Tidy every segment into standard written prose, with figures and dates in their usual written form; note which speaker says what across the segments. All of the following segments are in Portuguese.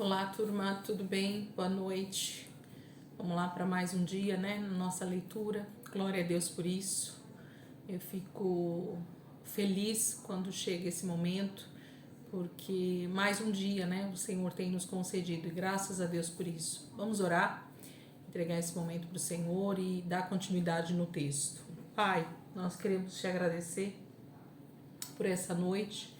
Speaker 1: Olá, turma, tudo bem? Boa noite. Vamos lá para mais um dia, né? Na nossa leitura. Glória a Deus por isso. Eu fico feliz quando chega esse momento, porque mais um dia, né? O Senhor tem nos concedido e graças a Deus por isso. Vamos orar, entregar esse momento para o Senhor e dar continuidade no texto. Pai, nós queremos te agradecer por essa noite,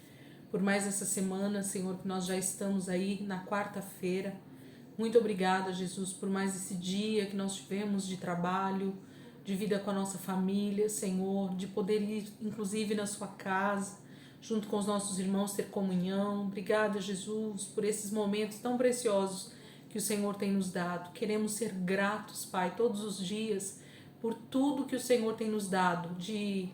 Speaker 1: por mais essa semana, Senhor, que nós já estamos aí na quarta-feira. Muito obrigada, Jesus, por mais esse dia que nós tivemos de trabalho, de vida com a nossa família, Senhor, de poder ir, inclusive, na sua casa, junto com os nossos irmãos, ter comunhão. Obrigada, Jesus, por esses momentos tão preciosos que o Senhor tem nos dado. Queremos ser gratos, Pai, todos os dias, por tudo que o Senhor tem nos dado, de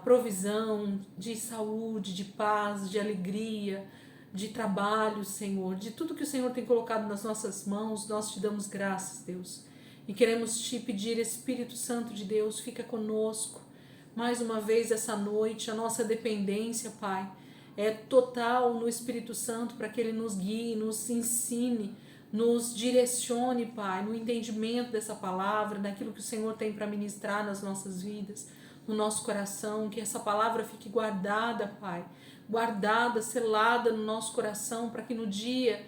Speaker 1: provisão, de saúde, de paz, de alegria, de trabalho, Senhor, de tudo que o Senhor tem colocado nas nossas mãos. Nós te damos graças, Deus, e queremos te pedir, Espírito Santo de Deus, fica conosco mais uma vez essa noite. A nossa dependência, Pai, é total no Espírito Santo, para que Ele nos guie, nos ensine, nos direcione, Pai, no entendimento dessa palavra, daquilo que o Senhor tem para ministrar nas nossas vidas, no nosso coração. Que essa palavra fique guardada, Pai, guardada, selada no nosso coração, para que no dia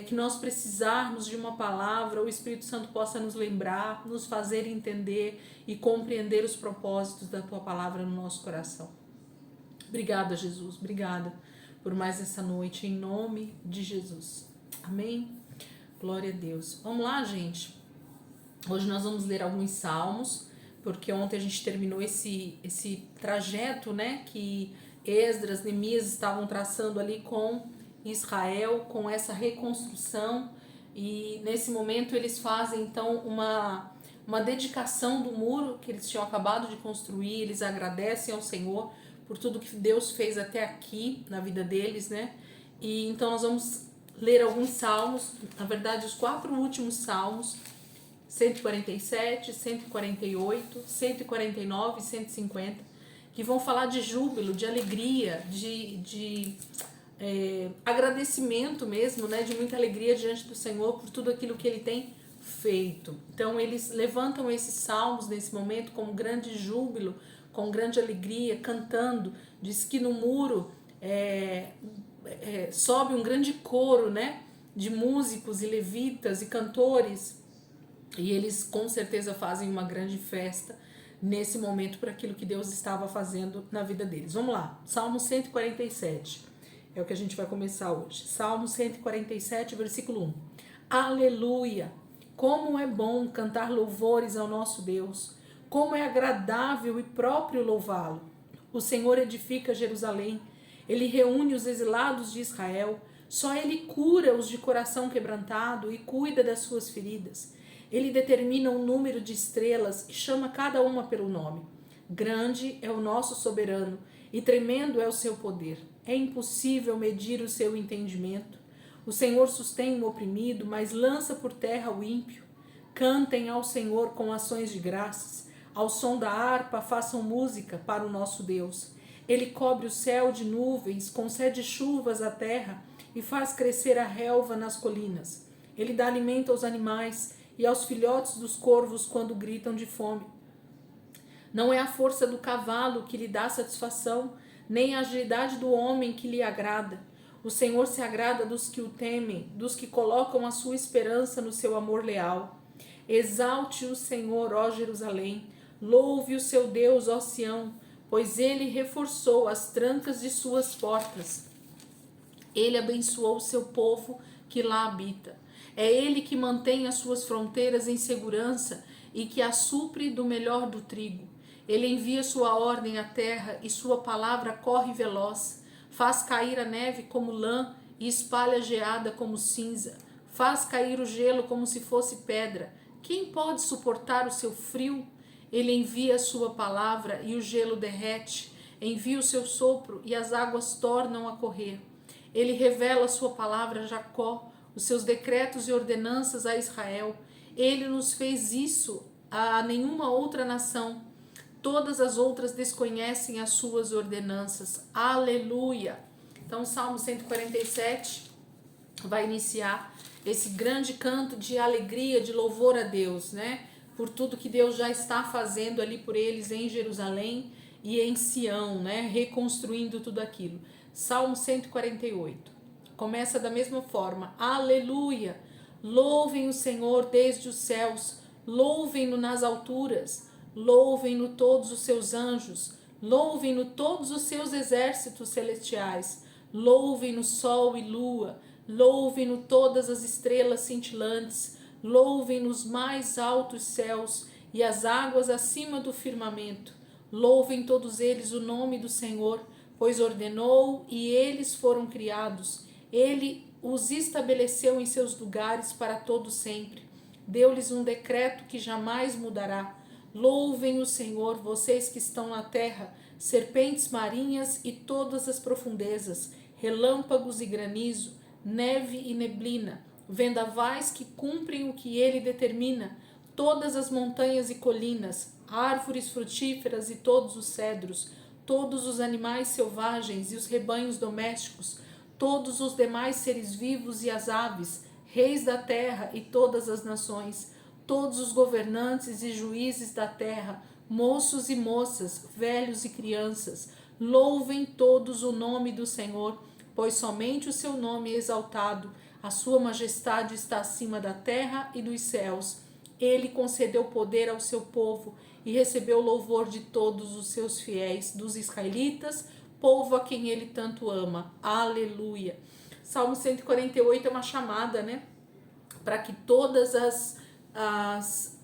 Speaker 1: que nós precisarmos de uma palavra, o Espírito Santo possa nos lembrar, nos fazer entender e compreender os propósitos da Tua palavra no nosso coração. Obrigada, Jesus, obrigada por mais essa noite, em nome de Jesus. Amém? Glória a Deus. Vamos lá, gente? Hoje nós vamos ler alguns salmos, porque ontem a gente terminou esse trajeto, né, que Esdras, Neemias estavam traçando ali com Israel, com essa reconstrução, e nesse momento eles fazem então uma dedicação do muro que eles tinham acabado de construir. Eles agradecem ao Senhor por tudo que Deus fez até aqui na vida deles, né? E então nós vamos ler alguns salmos, na verdade os 4 últimos salmos, 147, 148, 149 e 150, que vão falar de júbilo, de alegria, de agradecimento mesmo, né? De muita alegria diante do Senhor por tudo aquilo que Ele tem feito. Então eles levantam esses salmos nesse momento com grande júbilo, com grande alegria, cantando. Diz que no muro sobe um grande coro, né? De músicos e levitas e cantores, e eles com certeza fazem uma grande festa nesse momento por aquilo que Deus estava fazendo na vida deles. Vamos lá, Salmo 147, é o que a gente vai começar hoje. Salmo 147, versículo 1. Aleluia! Como é bom cantar louvores ao nosso Deus, como é agradável e próprio louvá-lo. O Senhor edifica Jerusalém, Ele reúne os exilados de Israel, só Ele cura os de coração quebrantado e cuida das suas feridas. Ele determina o número de estrelas e chama cada uma pelo nome. Grande é o nosso soberano e tremendo é o seu poder. É impossível medir o seu entendimento. O Senhor sustém o oprimido, mas lança por terra o ímpio. Cantem ao Senhor com ações de graças. Ao som da harpa façam música para o nosso Deus. Ele cobre o céu de nuvens, concede chuvas à terra e faz crescer a relva nas colinas. Ele dá alimento aos animais e aos filhotes dos corvos quando gritam de fome. Não é a força do cavalo que lhe dá satisfação, nem a agilidade do homem que lhe agrada. O Senhor se agrada dos que o temem, dos que colocam a sua esperança no seu amor leal. Exalte o Senhor, ó Jerusalém, louve o seu Deus, ó Sião, pois ele reforçou as trancas de suas portas. Ele abençoou o seu povo que lá habita. É Ele que mantém as suas fronteiras em segurança e que as supre do melhor do trigo. Ele envia sua ordem à terra e sua palavra corre veloz. Faz cair a neve como lã e espalha a geada como cinza. Faz cair o gelo como se fosse pedra. Quem pode suportar o seu frio? Ele envia a sua palavra e o gelo derrete. Envia o seu sopro e as águas tornam a correr. Ele revela a sua palavra a Jacó, os seus decretos e ordenanças a Israel. Ele nos fez isso a nenhuma outra nação. Todas as outras desconhecem as suas ordenanças. Aleluia! Então, Salmo 147 vai iniciar esse grande canto de alegria, de louvor a Deus, né? Por tudo que Deus já está fazendo ali por eles em Jerusalém e em Sião, né? Reconstruindo tudo aquilo. Salmo 148. Começa da mesma forma. Aleluia! Louvem o Senhor desde os céus, louvem-no nas alturas, louvem-no todos os seus anjos, louvem-no todos os seus exércitos celestiais, louvem-no sol e lua, louvem-no todas as estrelas cintilantes, louvem nos mais altos céus e as águas acima do firmamento. Louvem todos eles o nome do Senhor, pois ordenou e eles foram criados. Ele os estabeleceu em seus lugares para todo sempre. Deu-lhes um decreto que jamais mudará. Louvem o Senhor, vocês que estão na terra, serpentes marinhas e todas as profundezas, relâmpagos e granizo, neve e neblina, vendavais que cumprem o que ele determina, todas as montanhas e colinas, árvores frutíferas e todos os cedros, todos os animais selvagens e os rebanhos domésticos, todos os demais seres vivos e as aves, reis da terra e todas as nações, todos os governantes e juízes da terra, moços e moças, velhos e crianças, louvem todos o nome do Senhor, pois somente o seu nome é exaltado, a sua majestade está acima da terra e dos céus. Ele concedeu poder ao seu povo e recebeu louvor de todos os seus fiéis, dos israelitas, povo a quem ele tanto ama. Aleluia. Salmo 148 é uma chamada, né? Para que todas as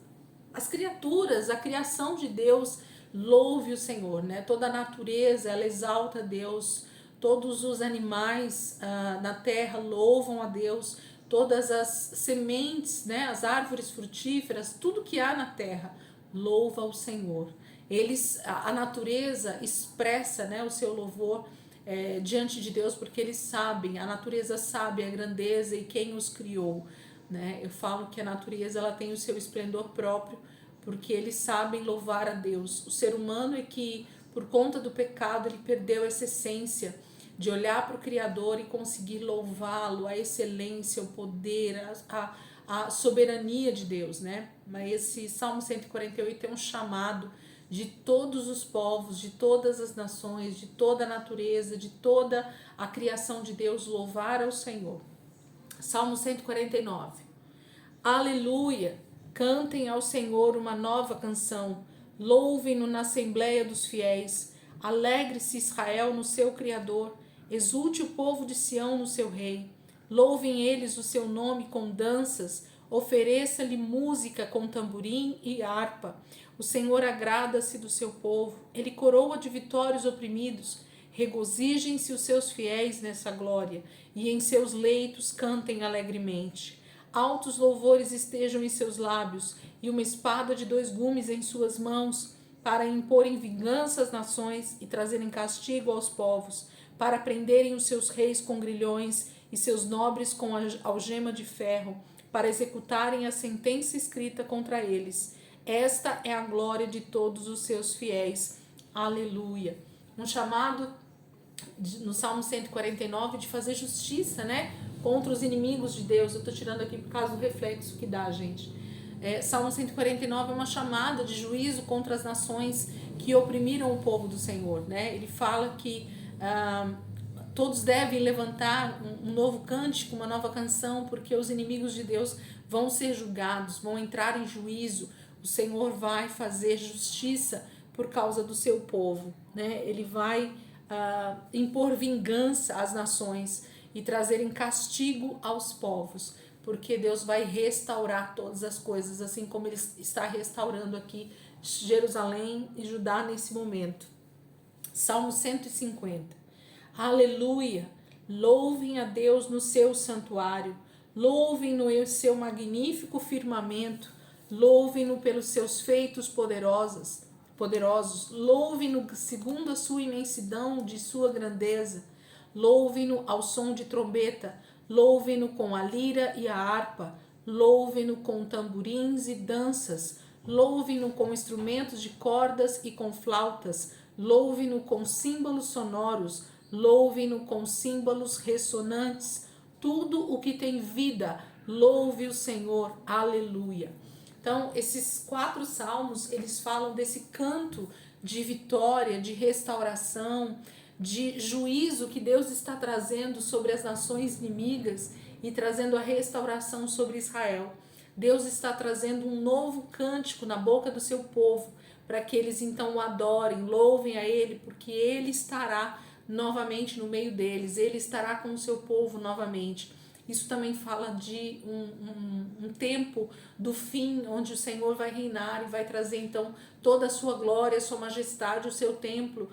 Speaker 1: criaturas, a criação de Deus, louve o Senhor, né? Toda a natureza, ela exalta a Deus. Todos os animais na terra louvam a Deus. Todas as sementes, né? As árvores frutíferas, tudo que há na terra, louva o Senhor. A natureza expressa, né, o seu louvor diante de Deus, porque eles sabem, a natureza sabe a grandeza e quem os criou, né? Eu falo que a natureza ela tem o seu esplendor próprio, porque eles sabem louvar a Deus. O ser humano é que, por conta do pecado, ele perdeu essa essência de olhar para o Criador e conseguir louvá-lo, a excelência, o poder, a soberania de Deus, né? Mas esse Salmo 148 é um chamado de todos os povos, de todas as nações, de toda a natureza, de toda a criação de Deus, louvar ao Senhor. Salmo 149. Aleluia! Cantem ao Senhor uma nova canção, louvem-no na assembleia dos fiéis, alegre-se Israel no seu Criador, exulte o povo de Sião no seu rei, louvem eles o seu nome com danças, ofereça-lhe música com tamborim e harpa. O Senhor agrada-se do seu povo, ele coroa de vitórias oprimidos. Regozijem-se os seus fiéis nessa glória, e em seus leitos cantem alegremente. Altos louvores estejam em seus lábios, e uma espada de 2 gumes em suas mãos, para imporem vingança às nações e trazerem castigo aos povos, para prenderem os seus reis com grilhões e seus nobres com algema de ferro, para executarem a sentença escrita contra eles. Esta é a glória de todos os seus fiéis. Aleluia. Um chamado no Salmo 149 de fazer justiça, né? Contra os inimigos de Deus. Eu estou tirando aqui por causa do reflexo que dá, gente. Salmo 149 é uma chamada de juízo contra as nações que oprimiram o povo do Senhor, né? Ele fala que todos devem levantar um novo cântico, uma nova canção, porque os inimigos de Deus vão ser julgados, vão entrar em juízo. O Senhor vai fazer justiça por causa do seu povo, né? Ele vai impor vingança às nações e trazerem castigo aos povos, porque Deus vai restaurar todas as coisas, assim como Ele está restaurando aqui Jerusalém e Judá nesse momento. Salmo 150. Aleluia! Louvem a Deus no seu santuário, louvem-no no seu magnífico firmamento, louvem-no pelos seus feitos poderosos, louvem-no segundo a sua imensidão de sua grandeza, louvem-no ao som de trombeta, louvem-no com a lira e a harpa, louvem-no com tamborins e danças, louvem-no com instrumentos de cordas e com flautas, louvem-no com símbolos sonoros, louvem-no com símbolos ressonantes, tudo o que tem vida, louve o Senhor, aleluia. Então, esses 4 salmos, eles falam desse canto de vitória, de restauração, de juízo que Deus está trazendo sobre as nações inimigas e trazendo a restauração sobre Israel. Deus está trazendo um novo cântico na boca do seu povo, para que eles então o adorem, louvem a Ele, porque Ele estará novamente no meio deles, Ele estará com o seu povo novamente. Isso também fala de um tempo do fim, onde o Senhor vai reinar e vai trazer então toda a sua glória, a sua majestade, o seu templo,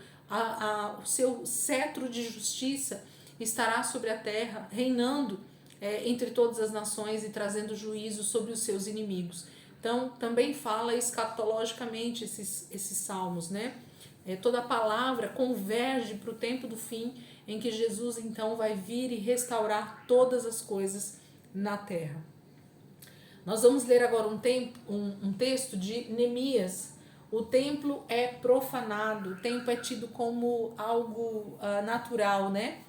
Speaker 1: o seu cetro de justiça estará sobre a terra, reinando entre todas as nações e trazendo juízo sobre os seus inimigos. Então, também fala escatologicamente esses salmos, né? Toda a palavra converge para o tempo do fim, em que Jesus então vai vir e restaurar todas as coisas na terra. Nós vamos ler agora um texto de Neemias. O templo é profanado, o templo é tido como algo natural, né?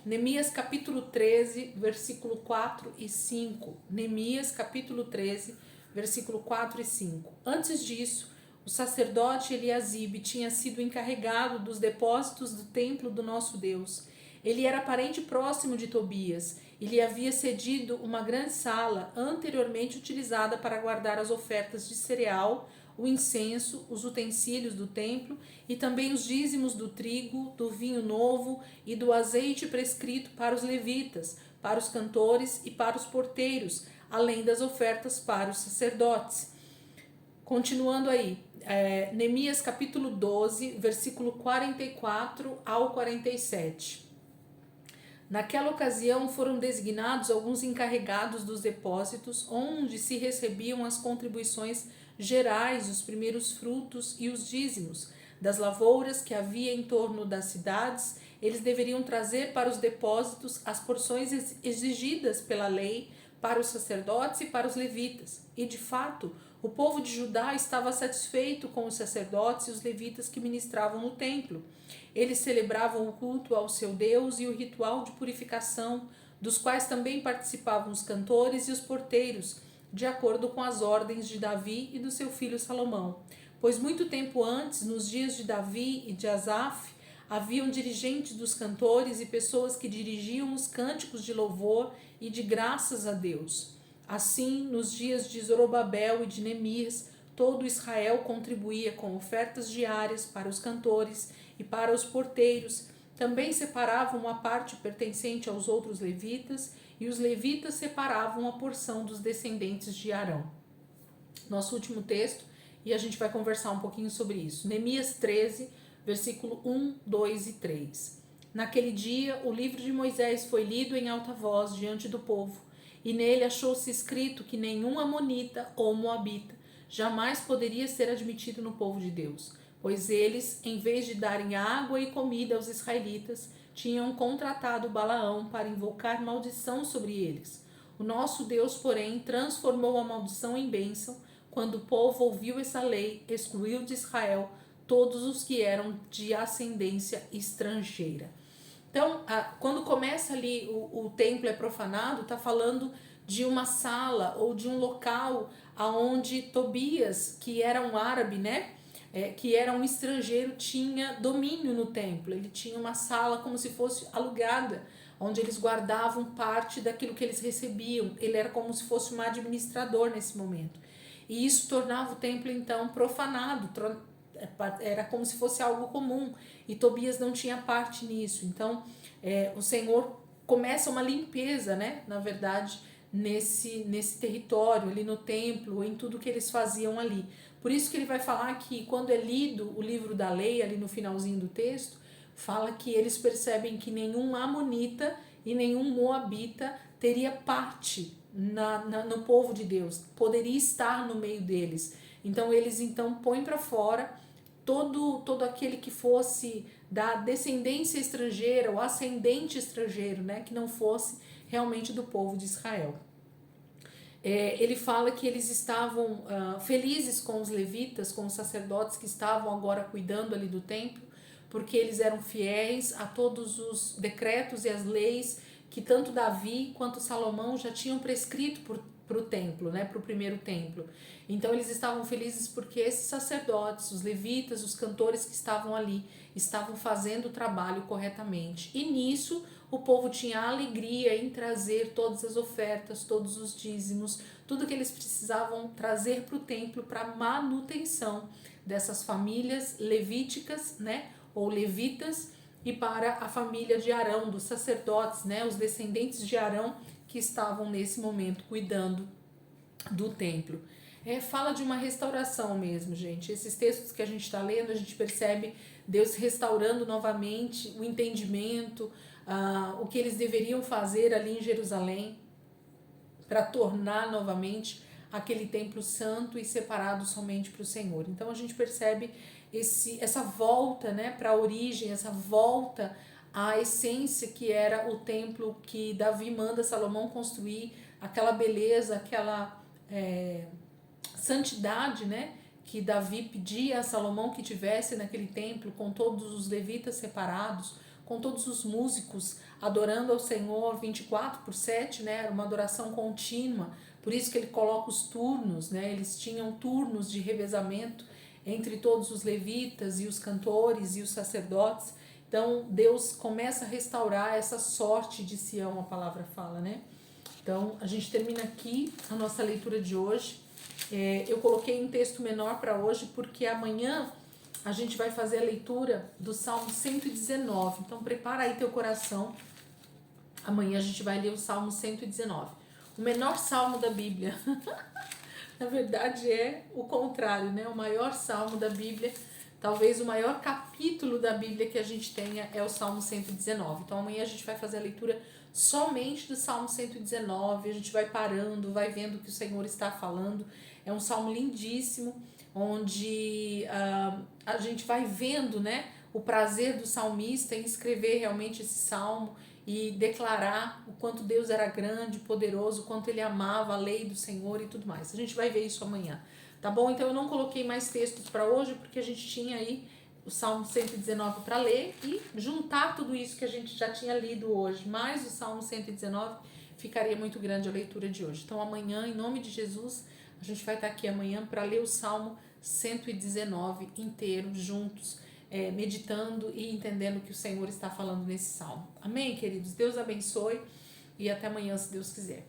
Speaker 1: Neemias capítulo 13, versículo 4 e 5. Neemias capítulo 13, versículo 4 e 5. Antes disso, o sacerdote Eliasibe tinha sido encarregado dos depósitos do templo do nosso Deus. Ele era parente próximo de Tobias e lhe havia cedido uma grande sala anteriormente utilizada para guardar as ofertas de cereal, o incenso, os utensílios do templo e também os dízimos do trigo, do vinho novo e do azeite prescrito para os levitas, para os cantores e para os porteiros, além das ofertas para os sacerdotes. Continuando aí, Neemias capítulo 12, versículo 44 ao 47. Naquela ocasião foram designados alguns encarregados dos depósitos, onde se recebiam as contribuições gerais, os primeiros frutos e os dízimos das lavouras que havia em torno das cidades. Eles deveriam trazer para os depósitos as porções exigidas pela lei para os sacerdotes e para os levitas. E de fato, o povo de Judá estava satisfeito com os sacerdotes e os levitas que ministravam no templo. Eles celebravam o culto ao seu Deus e o ritual de purificação, dos quais também participavam os cantores e os porteiros, de acordo com as ordens de Davi e do seu filho Salomão. Pois muito tempo antes, nos dias de Davi e de Asaf, haviam dirigentes dos cantores e pessoas que dirigiam os cânticos de louvor e de graças a Deus. Assim, nos dias de Zorobabel e de Neemias, todo Israel contribuía com ofertas diárias para os cantores e para os porteiros. Também separavam uma parte pertencente aos outros levitas, e os levitas separavam a porção dos descendentes de Arão. Nosso último texto, e a gente vai conversar um pouquinho sobre isso. Neemias 13, versículo 1, 2 e 3. Naquele dia, o livro de Moisés foi lido em alta voz diante do povo, e nele achou-se escrito que nenhum amonita ou moabita jamais poderia ser admitido no povo de Deus, pois eles, em vez de darem água e comida aos israelitas, tinham contratado Balaão para invocar maldição sobre eles. O nosso Deus, porém, transformou a maldição em bênção. Quando o povo ouviu essa lei, excluiu de Israel todos os que eram de ascendência estrangeira. Então, quando começa ali o templo é profanado, está falando de uma sala ou de um local aonde Tobias, que era um árabe, né, que era um estrangeiro, tinha domínio no templo. Ele tinha uma sala como se fosse alugada, onde eles guardavam parte daquilo que eles recebiam. Ele era como se fosse um administrador nesse momento. E isso tornava o templo, então, profanado, era como se fosse algo comum, e Tobias não tinha parte nisso. Então, o Senhor começa uma limpeza, né, na verdade, nesse território, ali no templo, em tudo que eles faziam ali. Por isso que ele vai falar que quando é lido o livro da lei, ali no finalzinho do texto, fala que eles percebem que nenhum amonita e nenhum moabita teria parte no povo de Deus, poderia estar no meio deles. Então eles põem para fora todo aquele que fosse da descendência estrangeira, ou ascendente estrangeiro, né, que não fosse realmente do povo de Israel. Ele fala que eles estavam felizes com os levitas, com os sacerdotes que estavam agora cuidando ali do templo, porque eles eram fiéis a todos os decretos e as leis que tanto Davi quanto Salomão já tinham prescrito para o templo, né, para o primeiro templo. Então eles estavam felizes porque esses sacerdotes, os levitas, os cantores que estavam ali, estavam fazendo o trabalho corretamente. E nisso o povo tinha alegria em trazer todas as ofertas, todos os dízimos, tudo que eles precisavam trazer para o templo para manutenção dessas famílias levíticas, né, ou levitas, e para a família de Arão, dos sacerdotes, né, os descendentes de Arão que estavam nesse momento cuidando do templo. Fala de uma restauração mesmo, gente. Esses textos que a gente está lendo, a gente percebe Deus restaurando novamente o entendimento, o que eles deveriam fazer ali em Jerusalém para tornar novamente aquele templo santo e separado somente para o Senhor. Então a gente percebe essa volta, né, para a origem, essa volta à essência que era o templo que Davi manda Salomão construir, aquela beleza, aquela santidade, né, que Davi pedia a Salomão que tivesse naquele templo, com todos os levitas separados, com todos os músicos adorando ao Senhor 24/7, né, era uma adoração contínua. Por isso que ele coloca os turnos, né, eles tinham turnos de revezamento entre todos os levitas e os cantores e os sacerdotes. Então Deus começa a restaurar essa sorte de Sião, a palavra fala, né? Então a gente termina aqui a nossa leitura de hoje. Eu coloquei um texto menor para hoje porque amanhã a gente vai fazer a leitura do Salmo 119. Então prepara aí teu coração. Amanhã a gente vai ler o Salmo 119. O menor salmo da Bíblia. Na verdade é o contrário, né? O maior salmo da Bíblia, talvez o maior capítulo da Bíblia que a gente tenha é o Salmo 119. Então amanhã a gente vai fazer a leitura somente do Salmo 119, a gente vai parando, vai vendo o que o Senhor está falando. É um salmo lindíssimo, onde a gente vai vendo, né, o prazer do salmista em escrever realmente esse salmo e declarar o quanto Deus era grande, poderoso, o quanto ele amava a lei do Senhor e tudo mais. A gente vai ver isso amanhã, tá bom? Então eu não coloquei mais textos para hoje, porque a gente tinha aí o Salmo 119 para ler e juntar tudo isso que a gente já tinha lido hoje, mais o Salmo 119, ficaria muito grande a leitura de hoje. Então amanhã, em nome de Jesus, a gente vai estar aqui amanhã para ler o Salmo 119 inteiro, juntos, meditando e entendendo o que o Senhor está falando nesse salmo. Amém, queridos? Deus abençoe e até amanhã, se Deus quiser.